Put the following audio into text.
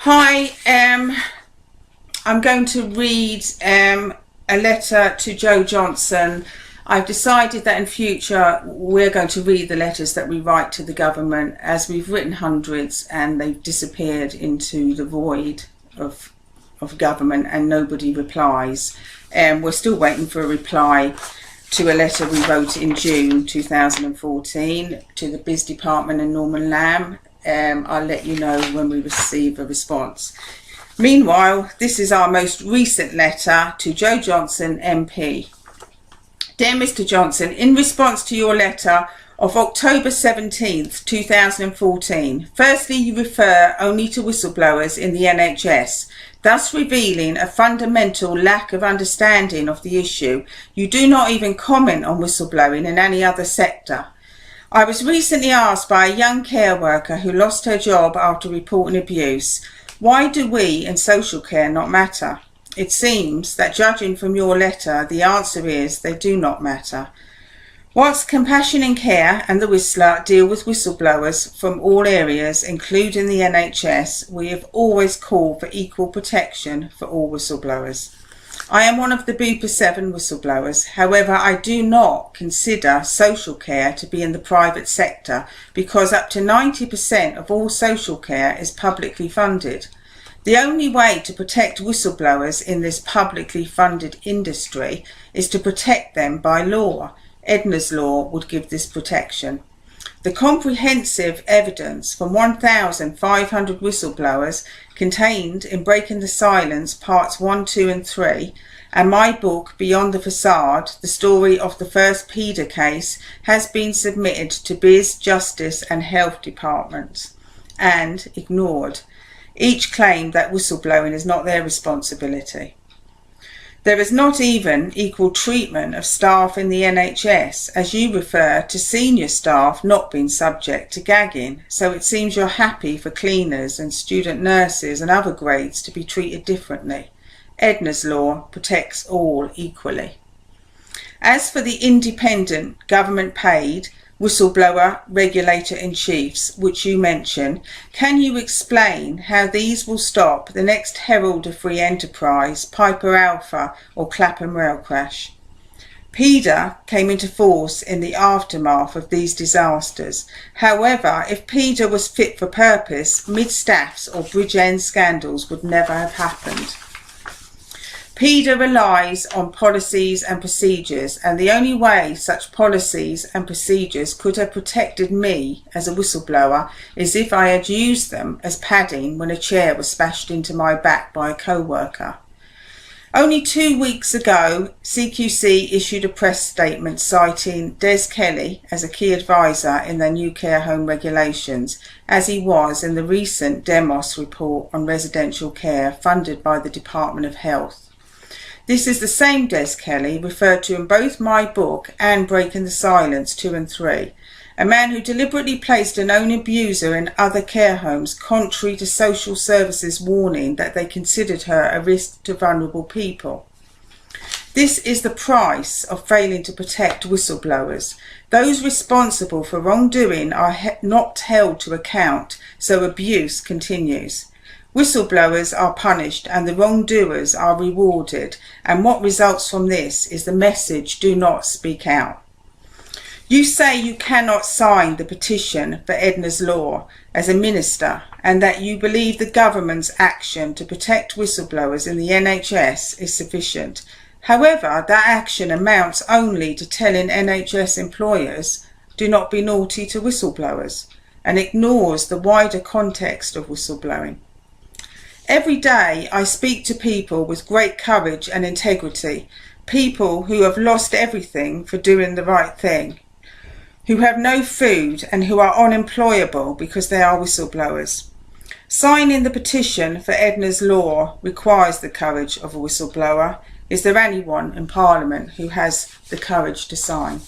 Hi, I'm going to read a letter to Joe Johnson. I've decided that in future we're going to read the letters that we write to the government, as we've written hundreds and they've disappeared into the void of government and nobody replies. We're still waiting for a reply to a letter we wrote in June 2014 to the Biz Department in Norman Lamb. I'll let you know when we receive a response. Meanwhile, this is our most recent letter to Joe Johnson MP. Dear Mr. Johnson, in response to your letter of October 17th, 2014, firstly you refer only to whistleblowers in the NHS, thus revealing a fundamental lack of understanding of the issue. You do not even comment on whistleblowing in any other sector. I was recently asked by a young care worker who lost her job after reporting abuse, why do we in social care not matter? It seems that, judging from your letter, the answer is they do not matter. Whilst Compassion in Care and the Whistler deal with whistleblowers from all areas, including the NHS, we have always called for equal protection for all whistleblowers. I am one of the Bupa 7 whistleblowers. However, I do not consider social care to be in the private sector because up to 90% of all social care is publicly funded. The only way to protect whistleblowers in this publicly funded industry is to protect them by law. Ednas Law would give this protection. The comprehensive evidence from 1,500 whistleblowers contained in Breaking the Silence Parts 1, 2 and 3 and my book Beyond the Facade, the story of the first PIDA case, has been submitted to Biz, Justice and Health Departments and ignored. Each claimed that whistleblowing is not their responsibility. There is not even equal treatment of staff in the NHS, as you refer to senior staff not being subject to gagging, so it seems you're happy for cleaners and student nurses and other grades to be treated differently. Ednas Law protects all equally. As for the independent government-paid whistleblower regulator-in-chiefs, which you mention, can you explain how these will stop the next herald of free enterprise, Piper Alpha or Clapham rail crash? PIDA came into force in the aftermath of these disasters. However, if PIDA was fit for purpose, mid-staffs or bridge end scandals would never have happened. PIDA relies on policies and procedures, and the only way such policies and procedures could have protected me as a whistleblower is if I had used them as padding when a chair was smashed into my back by a co-worker. Only 2 weeks ago, CQC issued a press statement citing Des Kelly as a key advisor in their new care home regulations, as he was in the recent Demos report on residential care funded by the Department of Health. This is the same Des Kelly referred to in both my book and Breaking the Silence 2 and 3, a man who deliberately placed a known abuser in other care homes contrary to social services warning that they considered her a risk to vulnerable people. This is the price of failing to protect whistleblowers. Those responsible for wrongdoing are not held to account, so abuse continues. Whistleblowers are punished and the wrongdoers are rewarded, and what results from this is the message, do not speak out. You say you cannot sign the petition for Ednas Law as a minister, and that you believe the government's action to protect whistleblowers in the NHS is sufficient. However, that action amounts only to telling NHS employers, do not be naughty to whistleblowers, and ignores the wider context of whistleblowing. Every day I speak to people with great courage and integrity, people who have lost everything for doing the right thing, who have no food and who are unemployable because they are whistleblowers. Signing the petition for Ednas Law requires the courage of a whistleblower. Is there anyone in Parliament who has the courage to sign?